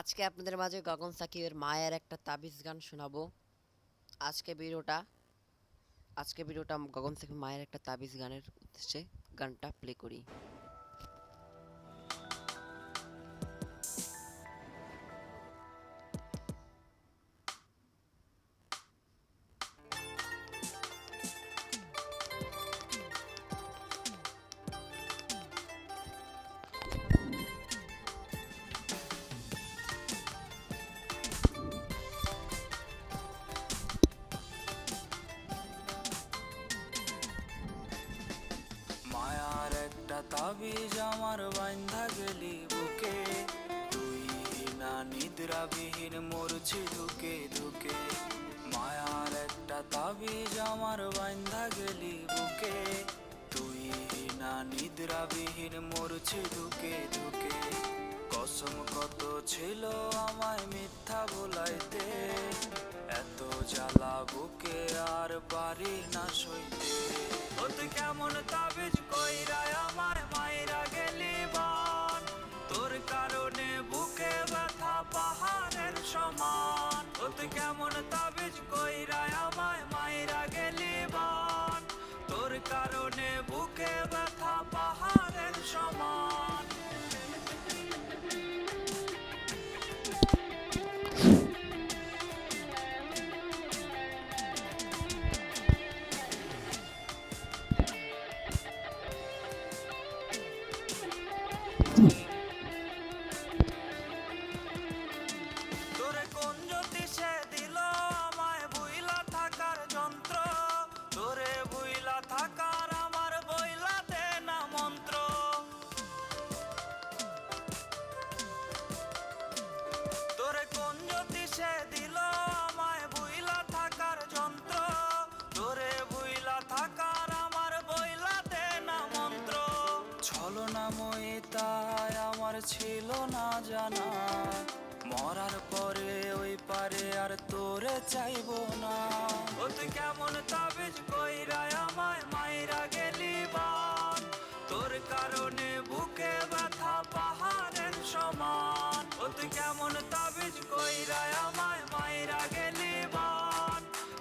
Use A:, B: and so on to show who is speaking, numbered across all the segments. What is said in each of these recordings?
A: আজকে আপনাদের মাঝে গগন সাকিবের মায়ের একটা তাবিজ গান শোনাবো। আজকে ভিডিওটা আজকে ভিডিওটা গগন সাকিব মায়ের একটা তাবিজ গানের উদ্দেশ্যে গানটা প্লে করি।
B: মায়ার একটা তাবিজ আমার বাইন্ধা গেলি বুকে, তুই না নিদ্রাবিহীন মরছি ধুকে ধুকে। মায়ার একটা তাবিজ আমার বাইন্ধা গেলি বুকে, তুই না নিদ্রাবিহীন মরছি ধুকে ধুকে। কসম কত ছিল আমায় মিথ্যা বলাইতে, এত জ্বালা বুকে আর পারি না সইতে। ও তুই কেমন তাবিজ কইরা আমায় মাইরা গেলি বান, তোর কারণে বুকে ব্যথা পাহাড়ের সমান। ও তুই কেমন তাবিজ কইরা আমায় মাইরা গেলি বান, তোর কারণে বুকে ব্যথা পাহাড়ের সমান। তোরে কোন জ্যোতিষে দিল আমায় বুইলা থাকার যন্ত্র, তোরে বুইলা থাকার আমার বইলা দে না মন্ত্র। তোরে কোন জ্যোতিষে দিল আমায় বুইলা থাকার যন্ত্র, তোরে বুইলা থাকার আমার বইলা দে না মন্ত্র। ছলনাময়ী তাই আমার ছিল না জানা, মরার পরে ওই পারে আর তোরে চাইবো না। ও তুই কেমন তাবিজ কইরা আমায় মাইরা গেলি বান, তোর কারণে বুকে ব্যথা পাহাড়ের সমান। ও তুই কেমন তাবিজ কইরা আমায় মাইরা গেলি বান,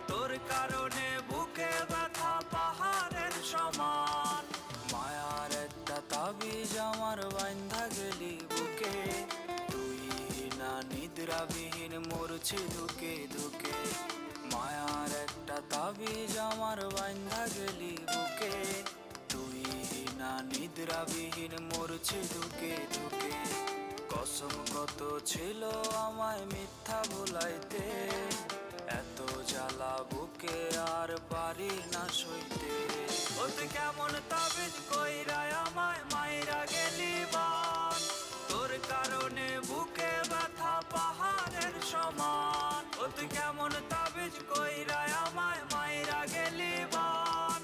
B: তোর কারণে বুকে ব্যথা পাহাড়ের সমান। মায়ার একটা তাবিজ আমার বাইন্ধা গেলি বুকে, তুই না নিদ্রাবিহীন মরছি ধুকে ধুকে। মায়ার একটা তাবিজ আমার বাইন্ধা গেলি বুকে, তুই না নিদ্রাবিহীন মরছি ধুকে ধুকে। কসম কত ছিল আমায় মিথ্যা বলাইতে, এত জ্বালা বুকে আর পারি না সইতে। ও তুই কেমন তাবিজ কইরা আমায় মাইরা গেলি বান, তোর কারণে বুকে ব্যথা পাহাড়ের সমান। ও তুই কেমন তাবিজ কইরা আমায় মাইরা গেলি বান,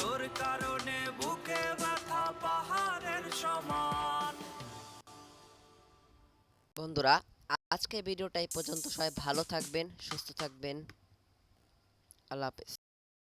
B: তোর কারণে বুকে ব্যথা পাহাড়ের সমান।
A: বন্ধুরা, আজকে ভিডিওটা এই পর্যন্ত। সবাই ভালো থাকবেন, সুস্থ থাকবেন। আল্লাহ হাফেজ।